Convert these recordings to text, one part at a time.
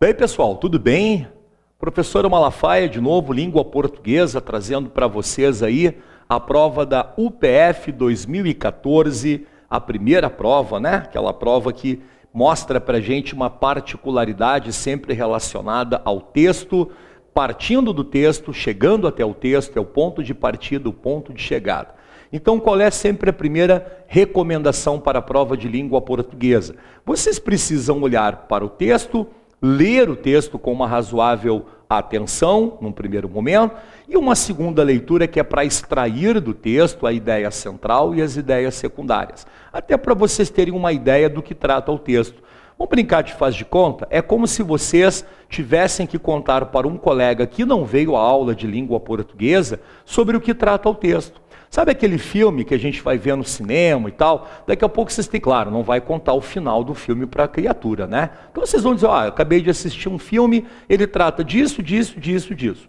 Bem, pessoal, tudo bem? Professor Malafaia, de novo, língua portuguesa, trazendo para vocês aí a prova da UPF 2014, a primeira prova, né? Aquela prova que mostra para a gente uma particularidade sempre relacionada ao texto, partindo do texto, chegando até o texto, é o ponto de partida, o ponto de chegada. Então, qual é sempre a primeira recomendação para a prova de língua portuguesa? Vocês precisam olhar para o texto, ler o texto com uma razoável atenção, num primeiro momento, e uma segunda leitura que é para extrair do texto a ideia central e as ideias secundárias. Até para vocês terem uma ideia do que trata o texto. Vamos brincar de faz de conta? É como se vocês tivessem que contar para um colega que não veio à aula de língua portuguesa sobre o que trata o texto. Sabe aquele filme que a gente vai ver no cinema e tal? Daqui a pouco vocês têm, claro, não vai contar o final do filme para a criatura, né? Então vocês vão dizer, eu acabei de assistir um filme, ele trata disso,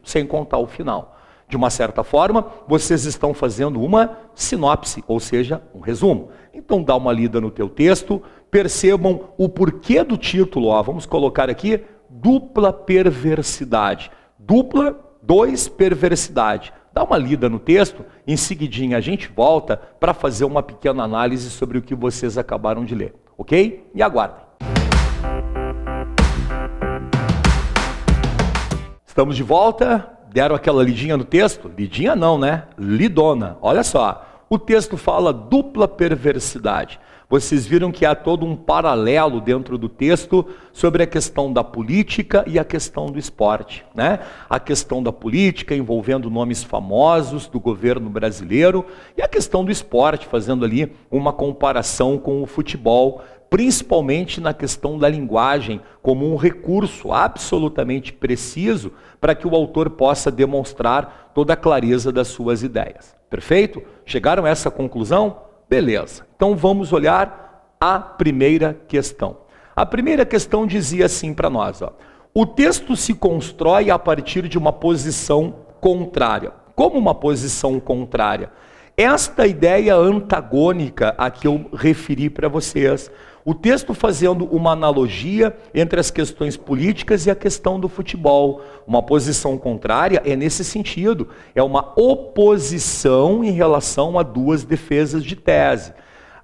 sem contar o final. De uma certa forma, vocês estão fazendo uma sinopse, ou seja, um resumo. Então dá uma lida no teu texto, percebam o porquê do título, vamos colocar aqui, dupla perversidade. Dupla, 2, perversidade. Dá uma lida no texto, em seguidinha a gente volta para fazer uma pequena análise sobre o que vocês acabaram de ler, ok? E aguardem. Estamos de volta, deram aquela lidinha no texto? Lidinha não, né? Lidona, olha só. O texto fala dupla perversidade. Vocês viram que há todo um paralelo dentro do texto sobre a questão da política e a questão do esporte, né? A questão da política envolvendo nomes famosos do governo brasileiro e a questão do esporte, fazendo ali uma comparação com o futebol, principalmente na questão da linguagem, como um recurso absolutamente preciso para que o autor possa demonstrar toda a clareza das suas ideias. Perfeito? Chegaram a essa conclusão? Beleza. Então vamos olhar a primeira questão. A primeira questão dizia assim para nós, o texto se constrói a partir de uma posição contrária. Como uma posição contrária? Esta ideia antagônica a que eu referi para vocês. O texto fazendo uma analogia entre as questões políticas e a questão do futebol. Uma posição contrária é nesse sentido, é uma oposição em relação a duas defesas de tese.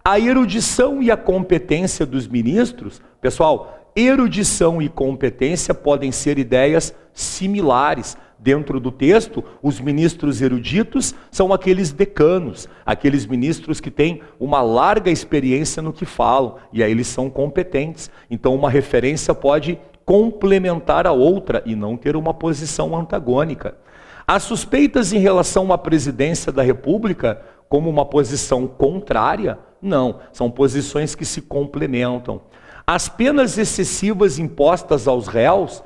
A erudição e a competência dos ministros, pessoal, erudição e competência podem ser ideias similares. Dentro do texto, os ministros eruditos são aqueles decanos, aqueles ministros que têm uma larga experiência no que falam, e aí eles são competentes. Então uma referência pode complementar a outra e não ter uma posição antagônica. As suspeitas em relação à presidência da República, como uma posição contrária, não, são posições que se complementam. As penas excessivas impostas aos réus,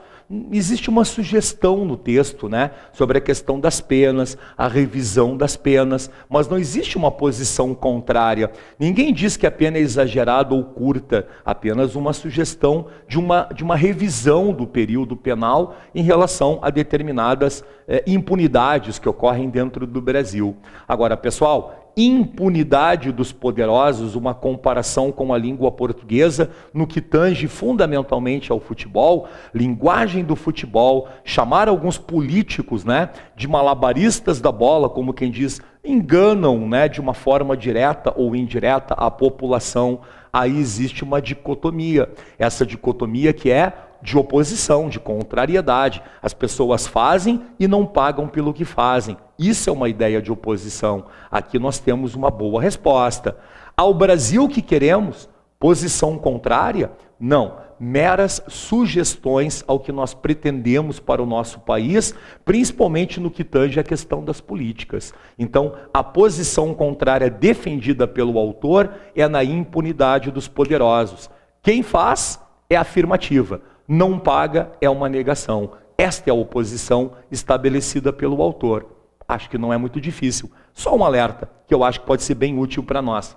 existe uma sugestão no texto, né, sobre a questão das penas, a revisão das penas, mas não existe uma posição contrária. Ninguém diz que a pena é exagerada ou curta, apenas uma sugestão de uma revisão do período penal em relação a determinadas impunidades que ocorrem dentro do Brasil. Agora, pessoal, impunidade dos poderosos, uma comparação com a língua portuguesa no que tange fundamentalmente ao futebol, linguagem do futebol, chamar alguns políticos, né, de malabaristas da bola, como quem diz, enganam, né, de uma forma direta ou indireta a população. Aí existe uma dicotomia, essa dicotomia que é de oposição, de contrariedade. As pessoas fazem e não pagam pelo que fazem. Isso é uma ideia de oposição. Aqui nós temos uma boa resposta. Ao Brasil que queremos, posição contrária? Não. Meras sugestões ao que nós pretendemos para o nosso país, principalmente no que tange a questão das políticas. Então, a posição contrária defendida pelo autor é na impunidade dos poderosos. Quem faz é afirmativa. Não paga é uma negação. Esta é a oposição estabelecida pelo autor. Acho que não é muito difícil. Só um alerta, que eu acho que pode ser bem útil para nós.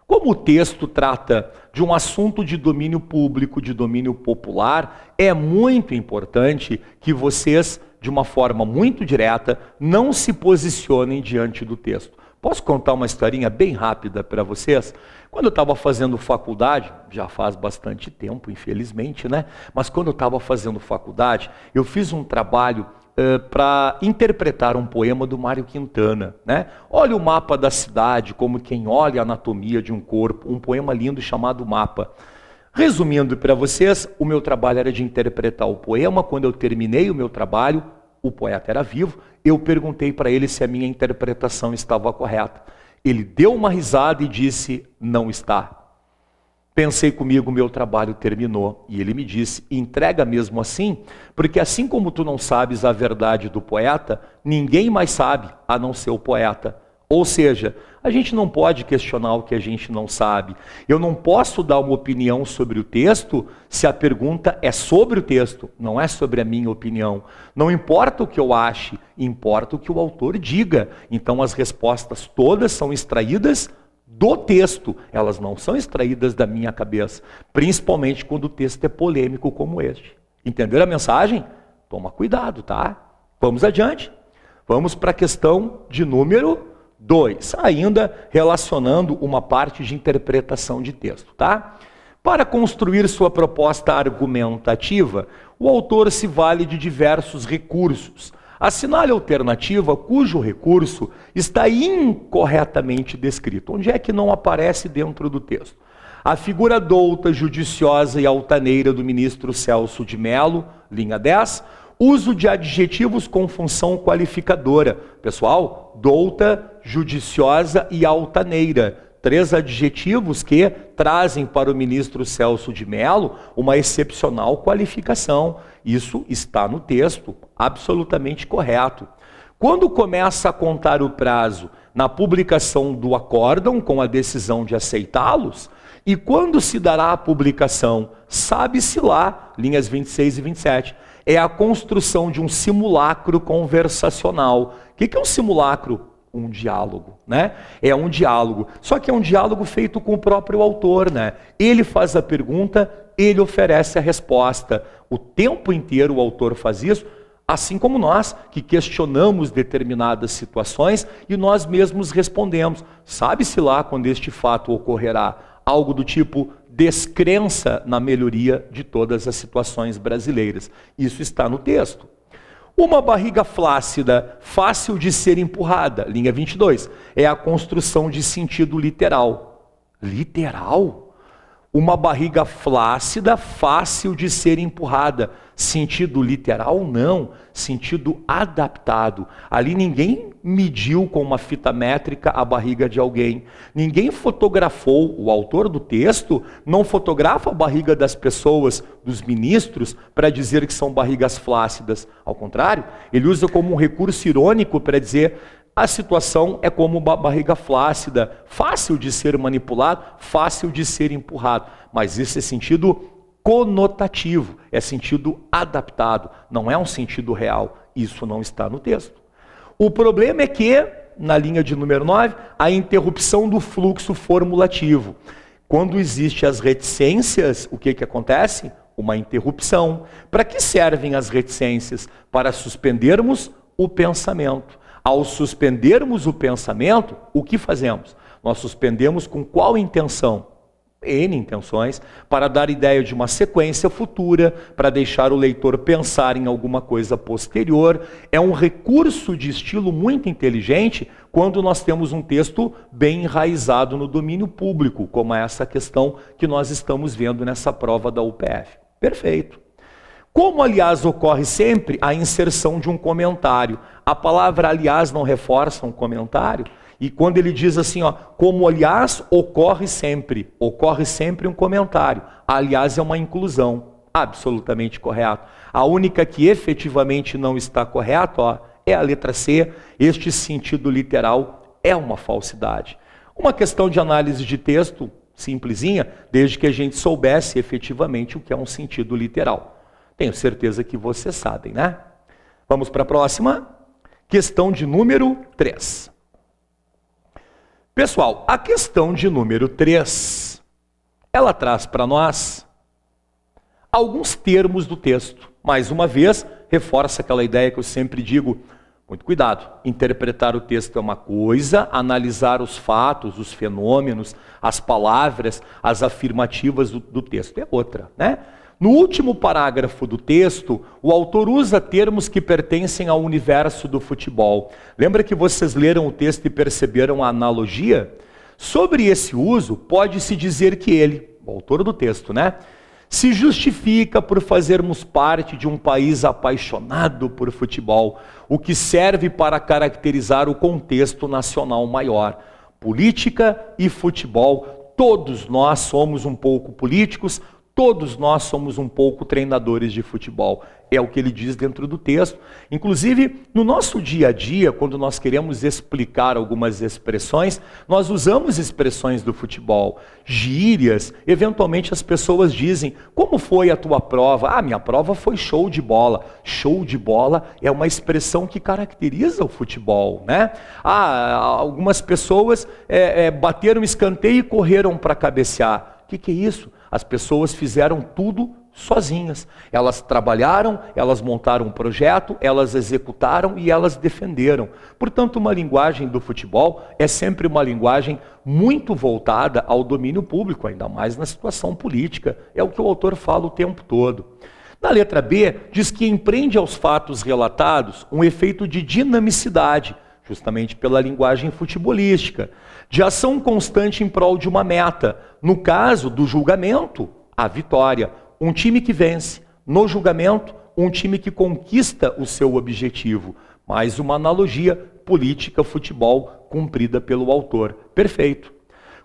Como o texto trata de um assunto de domínio público, de domínio popular, é muito importante que vocês, de uma forma muito direta, não se posicionem diante do texto. Posso contar uma historinha bem rápida para vocês? Quando eu estava fazendo faculdade, já faz bastante tempo, infelizmente, né? Mas quando eu estava fazendo faculdade, eu fiz um trabalho para interpretar um poema do Mário Quintana, né? Olha o mapa da cidade, como quem olha a anatomia de um corpo, um poema lindo chamado Mapa. Resumindo para vocês, o meu trabalho era de interpretar o poema. Quando eu terminei o meu trabalho, o poeta era vivo, eu perguntei para ele se a minha interpretação estava correta. Ele deu uma risada e disse, não está. Pensei comigo, meu trabalho terminou. E ele me disse, entrega mesmo assim, porque assim como tu não sabes a verdade do poeta, ninguém mais sabe a não ser o poeta. Ou seja, a gente não pode questionar o que a gente não sabe. Eu não posso dar uma opinião sobre o texto se a pergunta é sobre o texto, não é sobre a minha opinião. Não importa o que eu ache, importa o que o autor diga. Então as respostas todas são extraídas do texto, elas não são extraídas da minha cabeça, principalmente quando o texto é polêmico como este. Entenderam a mensagem? Toma cuidado, tá? Vamos adiante. Vamos para a questão de número 2, ainda relacionando uma parte de interpretação de texto, tá? Para construir sua proposta argumentativa, o autor se vale de diversos recursos. Assinale a alternativa cujo recurso está incorretamente descrito. Onde é que não aparece dentro do texto? A figura douta, judiciosa e altaneira do ministro Celso de Mello, linha 10, uso de adjetivos com função qualificadora. Pessoal, douta, judiciosa e altaneira. 3 adjetivos que trazem para o ministro Celso de Mello uma excepcional qualificação. Isso está no texto, absolutamente correto. Quando começa a contar o prazo na publicação do acórdão com a decisão de aceitá-los, e quando se dará a publicação, sabe-se lá, linhas 26 e 27, é a construção de um simulacro conversacional. O que é um simulacro? Um diálogo, né? É um diálogo, só que é um diálogo feito com o próprio autor, né? Ele faz a pergunta, ele oferece a resposta. O tempo inteiro o autor faz isso, assim como nós, que questionamos determinadas situações e nós mesmos respondemos. Sabe-se lá quando este fato ocorrerá? Algo do tipo descrença na melhoria de todas as situações brasileiras. Isso está no texto. Uma barriga flácida, fácil de ser empurrada, linha 22, é a construção de sentido literal. Literal? Uma barriga flácida, fácil de ser empurrada. Sentido literal? Não. Sentido adaptado. Ali ninguém mediu com uma fita métrica a barriga de alguém. Ninguém fotografou, o autor do texto não fotografa a barriga das pessoas, dos ministros, para dizer que são barrigas flácidas. Ao contrário, ele usa como um recurso irônico para dizer a situação é como uma barriga flácida, fácil de ser manipulado, fácil de ser empurrado. Mas isso é sentido conotativo, é sentido adaptado, não é um sentido real. Isso não está no texto. O problema é que, na linha de número 9, a interrupção do fluxo formulativo. Quando existem as reticências, o que acontece? Uma interrupção. Para que servem as reticências? Para suspendermos o pensamento. Ao suspendermos o pensamento, o que fazemos? Nós suspendemos com qual intenção? N intenções, para dar ideia de uma sequência futura, para deixar o leitor pensar em alguma coisa posterior. É um recurso de estilo muito inteligente quando nós temos um texto bem enraizado no domínio público, como essa questão que nós estamos vendo nessa prova da UPF. Perfeito. Como, aliás, ocorre sempre a inserção de um comentário. A palavra, aliás, não reforça um comentário. E quando ele diz assim, ó, como, aliás, ocorre sempre um comentário. Aliás, é uma inclusão. Absolutamente correto. A única que efetivamente não está correta, ó, é a letra C. Este sentido literal é uma falsidade. Uma questão de análise de texto simplesinha, desde que a gente soubesse efetivamente o que é um sentido literal. Tenho certeza que vocês sabem, né? Vamos para a próxima. Questão de número 3. Pessoal, a questão de número 3, ela traz para nós alguns termos do texto. Mais uma vez, reforça aquela ideia que eu sempre digo, Muito cuidado. Interpretar o texto é uma coisa, analisar os fatos, os fenômenos, as palavras, as afirmativas do texto é outra, né? No último parágrafo do texto, o autor usa termos que pertencem ao universo do futebol. Lembra que vocês leram o texto e perceberam a analogia? Sobre esse uso, pode-se dizer que ele, o autor do texto, né, se justifica por fazermos parte de um país apaixonado por futebol, o que serve para caracterizar o contexto nacional maior. Política e futebol, todos nós somos um pouco políticos, todos nós somos um pouco treinadores de futebol. É o que ele diz dentro do texto. Inclusive, no nosso dia a dia, quando nós queremos explicar algumas expressões, nós usamos expressões do futebol, gírias. Eventualmente as pessoas dizem, como foi a tua prova? Ah, minha prova foi show de bola. Show de bola é uma expressão que caracteriza o futebol, né? Ah, algumas pessoas bateram escanteio e correram para cabecear. O que é isso? As pessoas fizeram tudo sozinhas. Elas trabalharam, elas montaram um projeto, elas executaram e elas defenderam. Portanto, uma linguagem do futebol é sempre uma linguagem muito voltada ao domínio público, ainda mais na situação política. É o que o autor fala o tempo todo. Na letra B, diz que empreende aos fatos relatados um efeito de dinamicidade, justamente pela linguagem futebolística, de ação constante em prol de uma meta. No caso do julgamento, a vitória. Um time que vence. No julgamento, um time que conquista o seu objetivo. Mais uma analogia política-futebol cumprida pelo autor. Perfeito.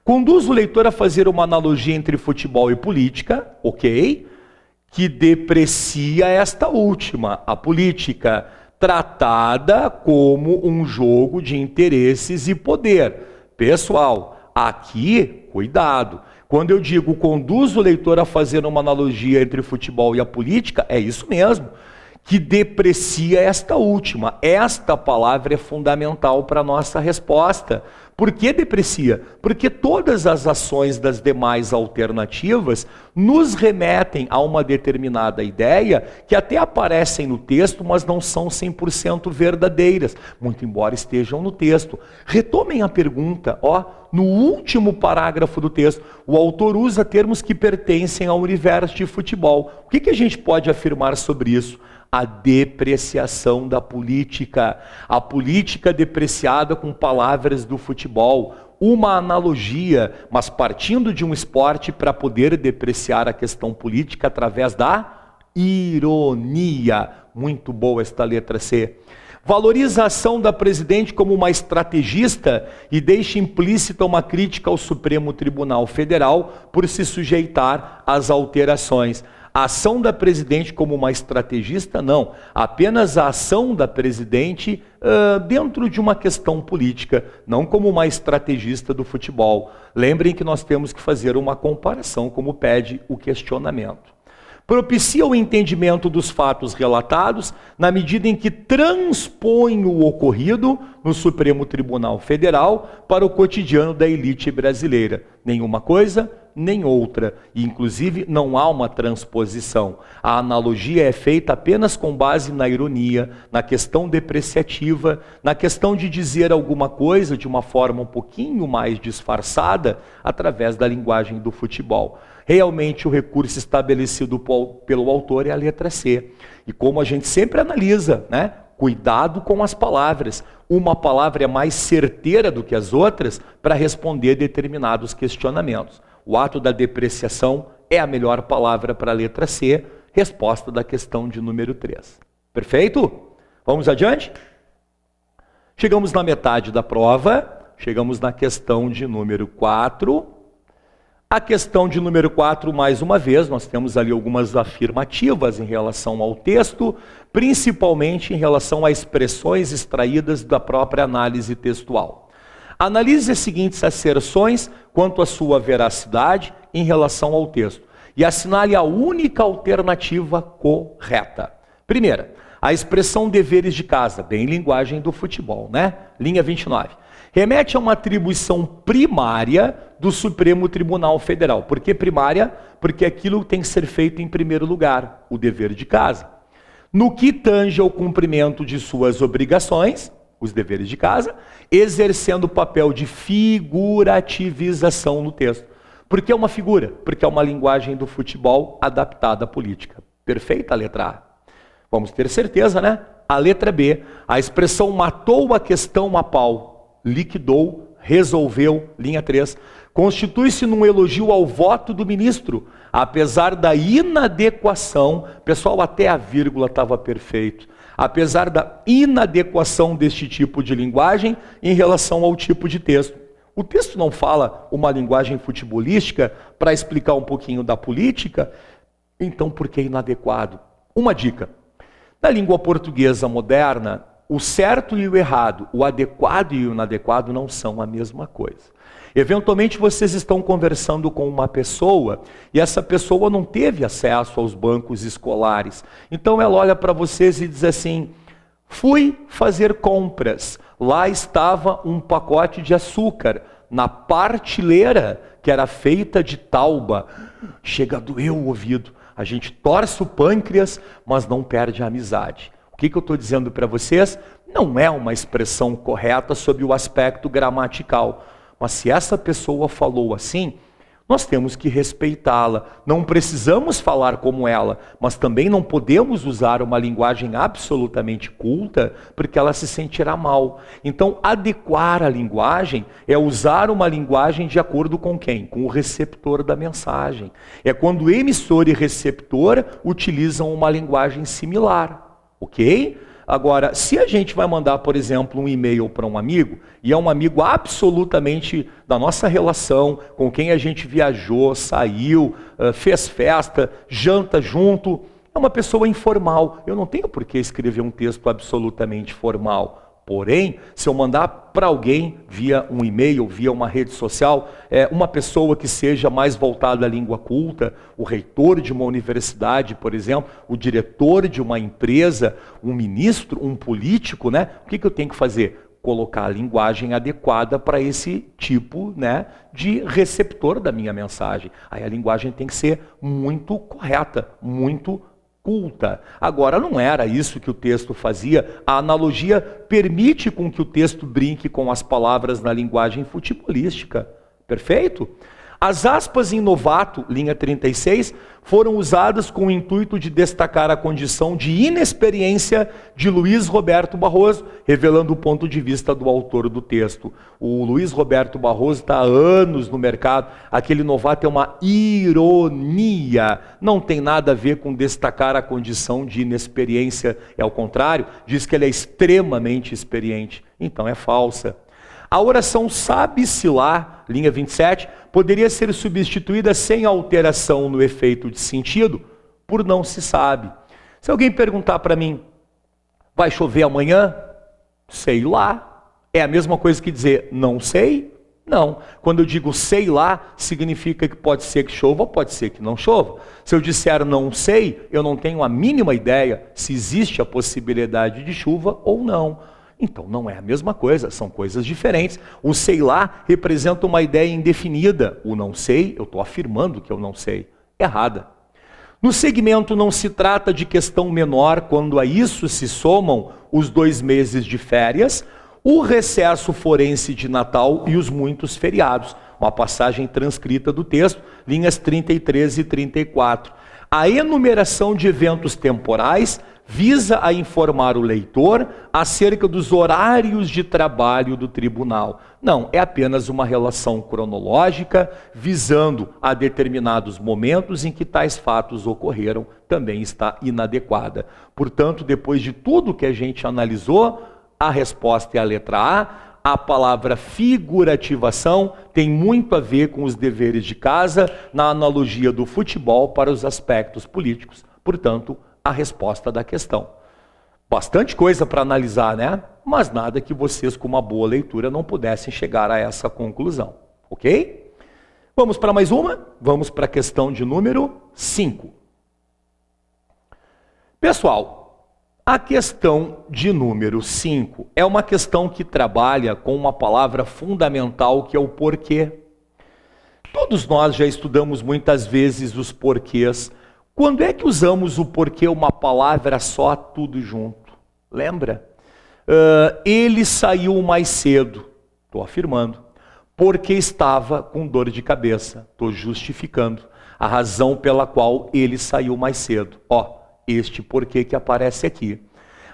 Conduz o leitor a fazer uma analogia entre futebol e política, ok? Que deprecia esta última, a política, tratada como um jogo de interesses e poder. Pessoal, aqui, cuidado. Quando eu digo conduz o leitor a fazer uma analogia entre futebol e a política, é isso mesmo, que deprecia esta última. Esta palavra é fundamental para a nossa resposta. Por que deprecia? Porque todas as ações das demais alternativas nos remetem a uma determinada ideia que até aparecem no texto, mas não são 100% verdadeiras, muito embora estejam no texto. Retomem a pergunta, no último parágrafo do texto, o autor usa termos que pertencem ao universo de futebol. O que a gente pode afirmar sobre isso? A depreciação da política. A política depreciada com palavras do futebol. Uma analogia, mas partindo de um esporte para poder depreciar a questão política através da ironia. Muito boa esta letra C. Valoriza a ação da presidente como uma estrategista e deixa implícita uma crítica ao Supremo Tribunal Federal por se sujeitar às alterações. A ação da presidente como uma estrategista, não. Apenas a ação da presidente dentro de uma questão política, não como uma estrategista do futebol. Lembrem que nós temos que fazer uma comparação, como pede o questionamento. Propicia o entendimento dos fatos relatados na medida em que transpõe o ocorrido no Supremo Tribunal Federal para o cotidiano da elite brasileira. Nenhuma coisa, nem outra. E, inclusive, não há uma transposição. A analogia é feita apenas com base na ironia, na questão depreciativa, na questão de dizer alguma coisa de uma forma um pouquinho mais disfarçada através da linguagem do futebol. Realmente o recurso estabelecido pelo autor é a letra C. E como a gente sempre analisa, né? Cuidado com as palavras. Uma palavra é mais certeira do que as outras para responder determinados questionamentos. O ato da depreciação é a melhor palavra para a letra C, resposta da questão de número 3. Perfeito? Vamos adiante? Chegamos na metade da prova, chegamos na questão de número 4. A questão de número 4, mais uma vez, nós temos ali algumas afirmativas em relação ao texto, principalmente em relação a expressões extraídas da própria análise textual. Analise as seguintes asserções quanto à sua veracidade em relação ao texto e assinale a única alternativa correta. Primeira, a expressão deveres de casa, bem linguagem do futebol, né? Linha 29. Remete a uma atribuição primária do Supremo Tribunal Federal. Por que primária? Porque aquilo tem que ser feito em primeiro lugar, o dever de casa. no que tange ao cumprimento de suas obrigações, os deveres de casa, exercendo o papel de figurativização no texto. Por que uma figura? Porque é uma linguagem do futebol adaptada à política. Perfeita a letra A. Vamos ter certeza, né? A letra B, a expressão matou a questão a pau, liquidou, resolveu, linha 3, constitui-se num elogio ao voto do ministro, apesar da inadequação, pessoal, até a vírgula estava perfeito, apesar da inadequação deste tipo de linguagem em relação ao tipo de texto. O texto não fala uma linguagem futebolística para explicar um pouquinho da política, então por que inadequado? Uma dica, na língua portuguesa moderna, o certo e o errado, o adequado e o inadequado não são a mesma coisa. Eventualmente vocês estão conversando com uma pessoa e essa pessoa não teve acesso aos bancos escolares. Então ela olha para vocês e diz assim, fui fazer compras, lá estava um pacote de açúcar na prateleira que era feita de tauba. Chega a doer o ouvido, a gente torce o pâncreas, mas não perde a amizade. O que eu estou dizendo para vocês? Não é uma expressão correta sob o aspecto gramatical. Mas se essa pessoa falou assim, nós temos que respeitá-la. Não precisamos falar como ela, mas também não podemos usar uma linguagem absolutamente culta, porque ela se sentirá mal. Então, adequar a linguagem é usar uma linguagem de acordo com quem? Com o receptor da mensagem. É quando o emissor e receptor utilizam uma linguagem similar. Ok? Agora, se a gente vai mandar, por exemplo, um e-mail para um amigo, e é um amigo absolutamente da nossa relação, com quem a gente viajou, saiu, fez festa, janta junto, é uma pessoa informal. Eu não tenho por que escrever um texto absolutamente formal. Porém, se eu mandar para alguém via um e-mail, via uma rede social, uma pessoa que seja mais voltada à língua culta, o reitor de uma universidade, por exemplo, o diretor de uma empresa, um ministro, um político, né? O que eu tenho que fazer? Colocar a linguagem adequada para esse tipo, né, de receptor da minha mensagem. Aí a linguagem tem que ser muito correta, muito culta. Agora, não era isso que o texto fazia. A analogia permite com que o texto brinque com as palavras na linguagem futebolística. Perfeito? As aspas em novato, linha 36, foram usadas com o intuito de destacar a condição de inexperiência de Luiz Roberto Barroso, revelando o ponto de vista do autor do texto. O Luiz Roberto Barroso está há anos no mercado, aquele novato é uma ironia, não tem nada a ver com destacar a condição de inexperiência, é ao contrário, diz que ele é extremamente experiente, então é falsa. A oração sabe-se lá, linha 27, poderia ser substituída sem alteração no efeito de sentido, por não se sabe. Se alguém perguntar para mim, vai chover amanhã? Sei lá. É a mesma coisa que dizer, não sei? Não. Quando eu digo sei lá, significa que pode ser que chova, pode ser que não chova. Se eu disser não sei, eu não tenho a mínima ideia se existe a possibilidade de chuva ou não. Então não é a mesma coisa, são coisas diferentes. O sei lá representa uma ideia indefinida. O não sei, eu estou afirmando que eu não sei. Errada. No segmento não se trata de questão menor quando a isso se somam os 2 meses de férias, o recesso forense de Natal e os muitos feriados. Uma passagem transcrita do texto, linhas 33 e 34. A enumeração de eventos temporais visa a informar o leitor acerca dos horários de trabalho do tribunal. Não, é apenas uma relação cronológica visando a determinados momentos em que tais fatos ocorreram, também está inadequada. Portanto, depois de tudo que a gente analisou, a resposta é a letra A. A palavra figurativação tem muito a ver com os deveres de casa, na analogia do futebol para os aspectos políticos. Portanto, a resposta da questão. Bastante coisa para analisar, né? Mas nada que vocês, com uma boa leitura, não pudessem chegar a essa conclusão. Ok? Vamos para mais uma? Vamos para a questão de número 5. Pessoal, a questão de número 5 é uma questão que trabalha com uma palavra fundamental que é o porquê. Todos nós já estudamos muitas vezes os porquês. Quando é que usamos o porquê uma palavra só, tudo junto? Lembra? Ele saiu mais cedo, estou afirmando, porque estava com dor de cabeça, estou justificando a razão pela qual ele saiu mais cedo. Este porquê que aparece aqui.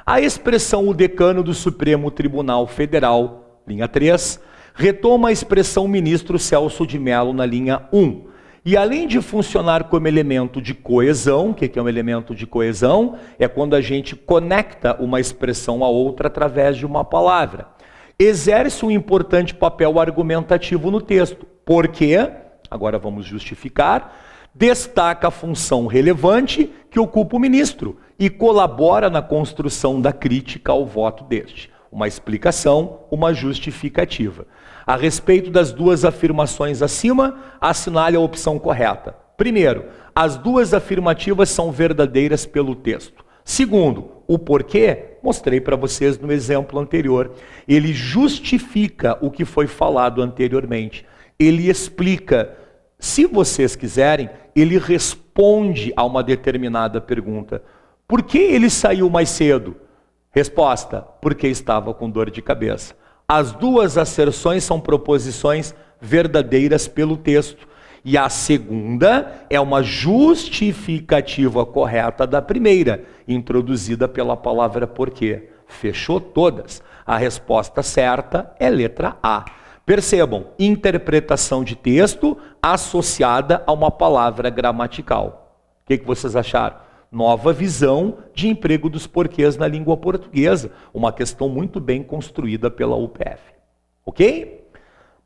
A expressão o decano do Supremo Tribunal Federal, linha 3, retoma a expressão ministro Celso de Mello na linha 1. E além de funcionar como elemento de coesão, o que é um elemento de coesão? É quando a gente conecta uma expressão a outra através de uma palavra. Exerce um importante papel argumentativo no texto. Por quê? Agora vamos justificar. Destaca a função relevante que ocupa o ministro e colabora na construção da crítica ao voto deste. Uma explicação, uma justificativa. A respeito das duas afirmações acima, assinale a opção correta. Primeiro, as duas afirmativas são verdadeiras pelo texto. Segundo, o porquê, mostrei para vocês no exemplo anterior. Ele justifica o que foi falado anteriormente. Ele explica. Se vocês quiserem, ele responde a uma determinada pergunta. Por que ele saiu mais cedo? Resposta, porque estava com dor de cabeça. As duas asserções são proposições verdadeiras pelo texto. E a segunda é uma justificativa correta da primeira, introduzida pela palavra porquê. Fechou todas. A resposta certa é letra A. Percebam, interpretação de texto associada a uma palavra gramatical. O que vocês acharam? Nova visão de emprego dos porquês na língua portuguesa. Uma questão muito bem construída pela UPF. Ok?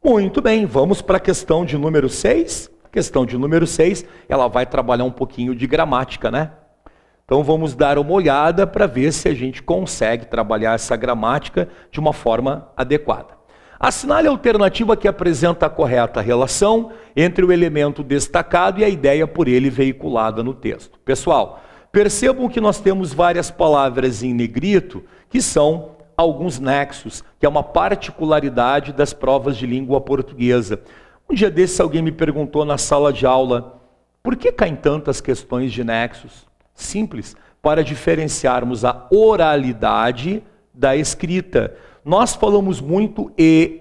Muito bem, vamos para a questão de número 6. A questão de número 6, ela vai trabalhar um pouquinho de gramática, né? Então vamos dar uma olhada para ver se a gente consegue trabalhar essa gramática de uma forma adequada. Assinale a alternativa que apresenta a correta relação entre o elemento destacado e a ideia por ele veiculada no texto. Pessoal, percebam que nós temos várias palavras em negrito que são alguns nexos, que é uma particularidade das provas de língua portuguesa. Um dia desses alguém me perguntou na sala de aula, por que caem tantas questões de nexos? Simples, para diferenciarmos a oralidade da escrita. Nós falamos muito e.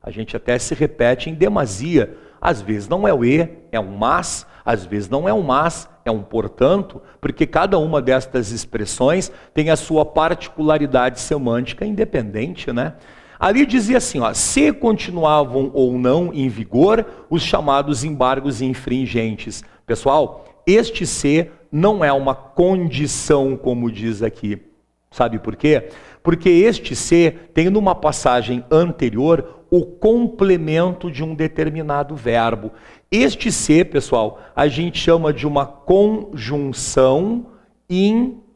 A gente até se repete em demasia. Às vezes não é o e, é um mas. Às vezes não é um mas, é um portanto, porque cada uma destas expressões tem a sua particularidade semântica independente, né? Ali dizia assim, se continuavam ou não em vigor os chamados embargos infringentes. Pessoal, este se não é uma condição, como diz aqui. Sabe por quê? Porque este se tem numa passagem anterior o complemento de um determinado verbo. Este se, pessoal, a gente chama de uma conjunção integrante.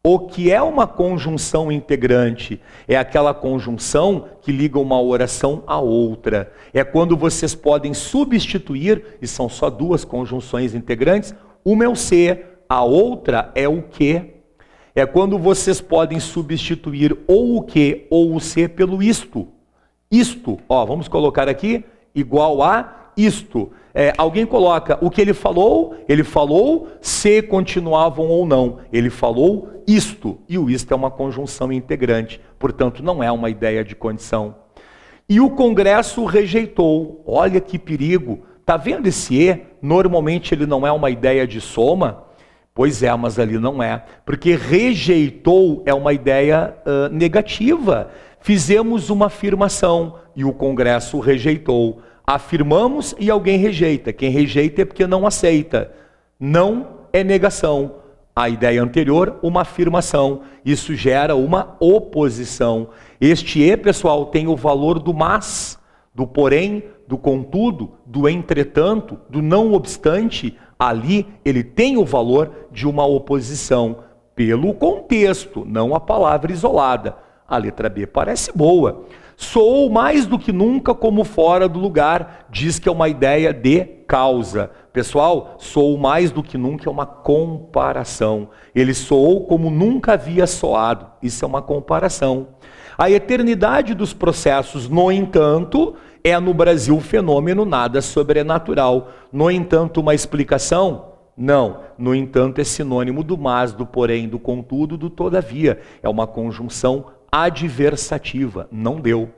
O que é uma conjunção integrante? É aquela conjunção que liga uma oração à outra. É quando vocês podem substituir, e são só duas conjunções integrantes, uma é o se, a outra é o que. É quando vocês podem substituir ou o que ou o se pelo isto. Isto, vamos colocar aqui, igual a isto. Alguém coloca o que ele falou se continuavam ou não. Ele falou isto, e o isto é uma conjunção integrante, portanto não é uma ideia de condição. E o Congresso rejeitou. Olha que perigo. Está vendo esse e? Normalmente ele não é uma ideia de soma. Pois é, mas ali não é. Porque rejeitou é uma ideia negativa. Fizemos uma afirmação e o Congresso rejeitou. Afirmamos e alguém rejeita. Quem rejeita é porque não aceita. Não é negação. A ideia anterior, uma afirmação. Isso gera uma oposição. Este e, pessoal, tem o valor do mas, do porém, do contudo, do entretanto, do não obstante. Ali ele tem o valor de uma oposição pelo contexto, não a palavra isolada. A letra B parece boa. Soou mais do que nunca como fora do lugar, diz que é uma ideia de causa. Pessoal, soou mais do que nunca é uma comparação. Ele soou como nunca havia soado. Isso é uma comparação. A eternidade dos processos, no entanto, é no Brasil fenômeno nada sobrenatural. No entanto, uma explicação? Não. No entanto, é sinônimo do mas, do porém, do contudo, do todavia. É uma conjunção adversativa. Não deu.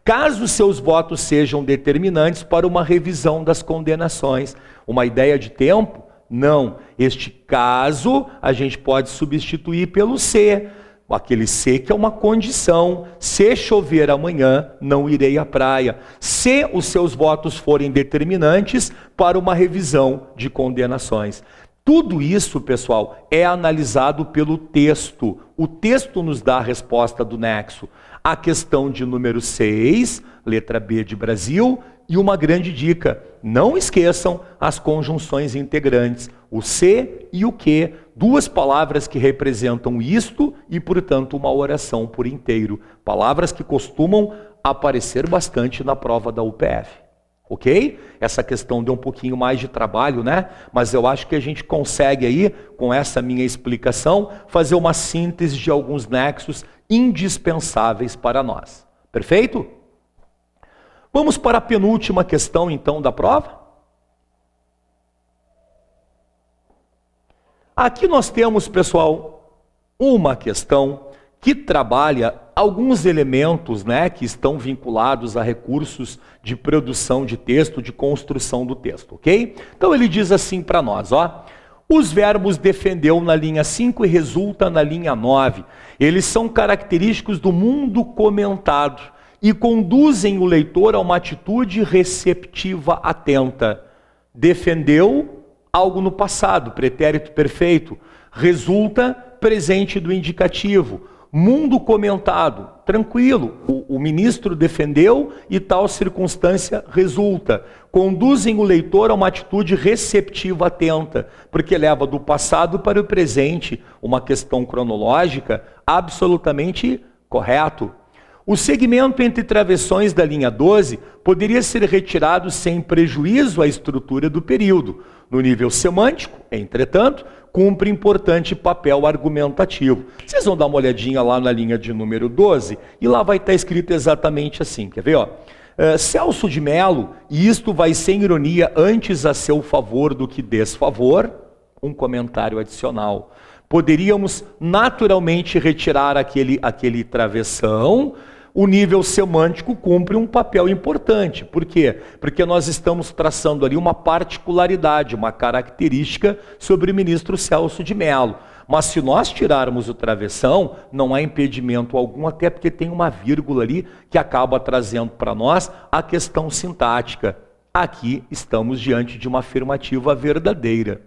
Caso seus votos sejam determinantes para uma revisão das condenações. Uma ideia de tempo? Não. Este caso a gente pode substituir pelo se. Aquele se que é uma condição. Se chover amanhã, não irei à praia. Se os seus votos forem determinantes para uma revisão de condenações. Tudo isso, pessoal, é analisado pelo texto. O texto nos dá a resposta do nexo. A questão de número 6, letra B de Brasil, e uma grande dica, não esqueçam as conjunções integrantes, o se e o que, duas palavras que representam isto e, portanto, uma oração por inteiro. Palavras que costumam aparecer bastante na prova da UPF. Ok? Essa questão deu um pouquinho mais de trabalho, né? Mas eu acho que a gente consegue aí, com essa minha explicação, fazer uma síntese de alguns nexos indispensáveis para nós. Perfeito? Vamos para a penúltima questão, então, da prova? Aqui nós temos, pessoal, uma questão que trabalha alguns elementos, né, que estão vinculados a recursos de produção de texto, de construção do texto, ok? Então ele diz assim para nós, ó, os verbos defendeu na linha 5 e resulta na linha 9. Eles são característicos do mundo comentado e conduzem o leitor a uma atitude receptiva atenta. Defendeu algo no passado, pretérito perfeito. Resulta presente do indicativo. Mundo comentado, tranquilo, o ministro defendeu e tal circunstância resulta. Conduzem o leitor a uma atitude receptiva atenta, porque leva do passado para o presente, uma questão cronológica absolutamente correto. O segmento entre travessões da linha 12 poderia ser retirado sem prejuízo à estrutura do período. No nível semântico, entretanto, cumpre importante papel argumentativo. Vocês vão dar uma olhadinha lá na linha de número 12 e lá vai estar escrito exatamente assim, quer ver? Ó? Celso de Mello, e isto vai sem ironia antes a seu favor do que desfavor, um comentário adicional. Poderíamos naturalmente retirar aquele travessão. O nível semântico cumpre um papel importante. Por quê? Porque nós estamos traçando ali uma particularidade, uma característica sobre o ministro Celso de Mello. Mas se nós tirarmos o travessão, não há impedimento algum, até porque tem uma vírgula ali que acaba trazendo para nós a questão sintática. Aqui estamos diante de uma afirmativa verdadeira.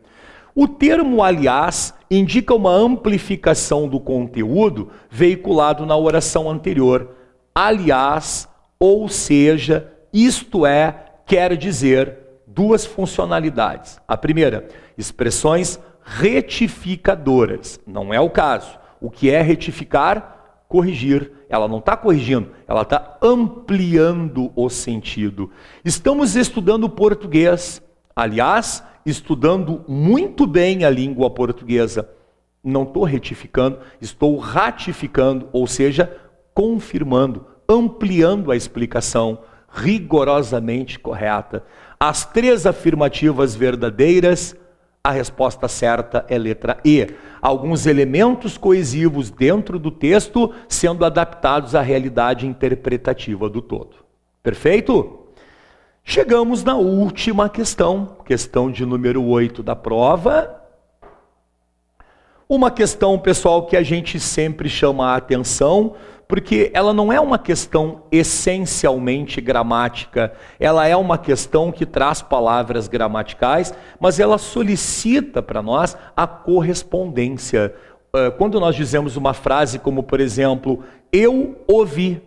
O termo aliás indica uma amplificação do conteúdo veiculado na oração anterior. Aliás, ou seja, isto é, quer dizer, duas funcionalidades. A primeira, expressões retificadoras. Não é o caso. O que é retificar? Corrigir. Ela não está corrigindo, ela está ampliando o sentido. Estamos estudando português. Aliás, estudando muito bem a língua portuguesa. Não estou retificando, estou ratificando, ou seja, confirmando, ampliando a explicação rigorosamente correta. As três afirmativas verdadeiras, a resposta certa é letra E. Alguns elementos coesivos dentro do texto sendo adaptados à realidade interpretativa do todo. Perfeito? Chegamos na última questão, questão de número 8 da prova. Uma questão, pessoal, que a gente sempre chama a atenção, porque ela não é uma questão essencialmente gramática, ela é uma questão que traz palavras gramaticais, mas ela solicita para nós a correspondência. Quando nós dizemos uma frase como, por exemplo, eu ouvi.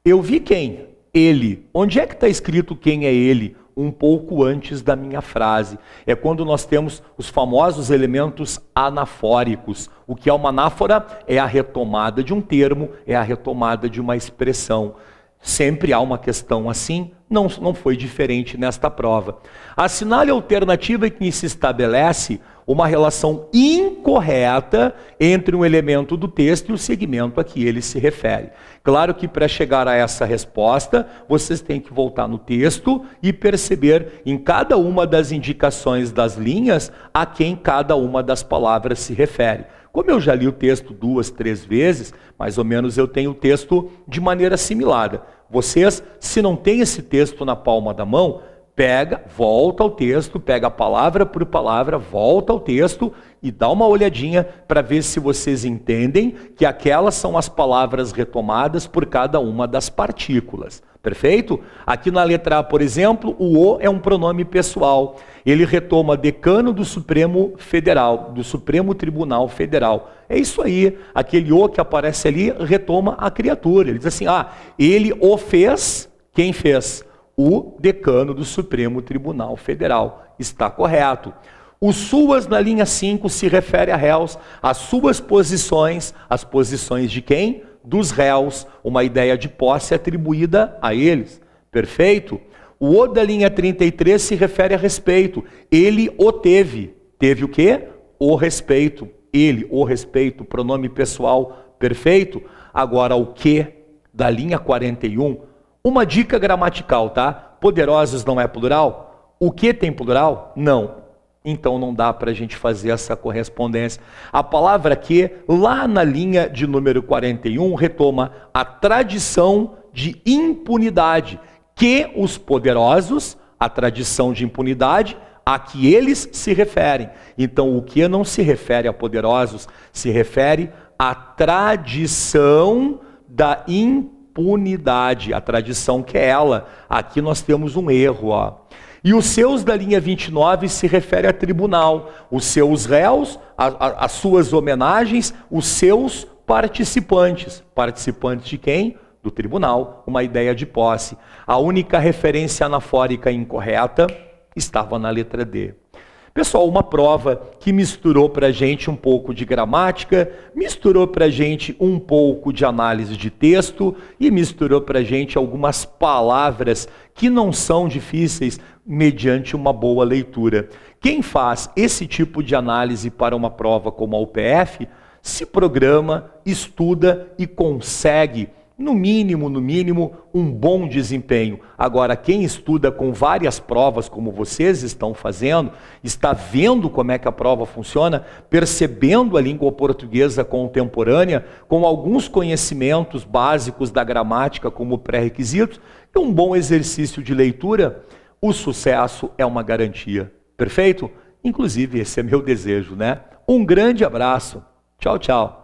Eu vi quem? Ele. Onde é que está escrito quem é ele? Um pouco antes da minha frase. É quando nós temos os famosos elementos anafóricos. O que é uma anáfora? É a retomada de um termo, é a retomada de uma expressão. Sempre há uma questão assim, não foi diferente nesta prova. Assinale a alternativa em que se estabelece uma relação incorreta entre um elemento do texto e o segmento a que ele se refere. Claro que para chegar a essa resposta, vocês têm que voltar no texto e perceber em cada uma das indicações das linhas a quem cada uma das palavras se refere. Como eu já li o texto 2, 3 vezes, mais ou menos eu tenho o texto de maneira assimilada. Vocês, se não tem esse texto na palma da mão, pega, volta ao texto, pega palavra por palavra, volta ao texto e dá uma olhadinha para ver se vocês entendem que aquelas são as palavras retomadas por cada uma das partículas. Perfeito? Aqui na letra A, por exemplo, o O é um pronome pessoal. Ele retoma decano do Supremo Federal, do Supremo Tribunal Federal. É isso aí. Aquele O que aparece ali retoma a criatura. Ele diz assim, ele o fez, quem fez? O decano do Supremo Tribunal Federal. Está correto. Os suas na linha 5 se refere a réus, as suas posições, as posições de quem? Dos réus, uma ideia de posse atribuída a eles. Perfeito? O O da linha 33 se refere a respeito. Ele o teve. Teve o quê? O respeito. Ele, o respeito, pronome pessoal. Perfeito? Agora o que da linha 41, uma dica gramatical, tá? Poderosos não é plural? O que tem plural? Não. Então não dá para a gente fazer essa correspondência. A palavra que, lá na linha de número 41, retoma a tradição de impunidade, que os poderosos, a tradição de impunidade, a que eles se referem. Então o que não se refere a poderosos, se refere à tradição da impunidade, a tradição que é ela. Aqui nós temos um erro, ó. E os seus da linha 29 se refere a tribunal, os seus réus, as suas homenagens, os seus participantes. Participantes de quem? Do tribunal, uma ideia de posse. A única referência anafórica incorreta estava na letra D. Pessoal, uma prova que misturou para a gente um pouco de gramática, misturou para a gente um pouco de análise de texto e misturou para a gente algumas palavras que não são difíceis mediante uma boa leitura. Quem faz esse tipo de análise para uma prova como a UPF, se programa, estuda e consegue no mínimo, um bom desempenho. Agora, quem estuda com várias provas, como vocês estão fazendo, está vendo como é que a prova funciona, percebendo a língua portuguesa contemporânea, com alguns conhecimentos básicos da gramática como pré-requisitos, e um bom exercício de leitura, o sucesso é uma garantia. Perfeito? Inclusive, esse é meu desejo, né? Um grande abraço. Tchau, tchau.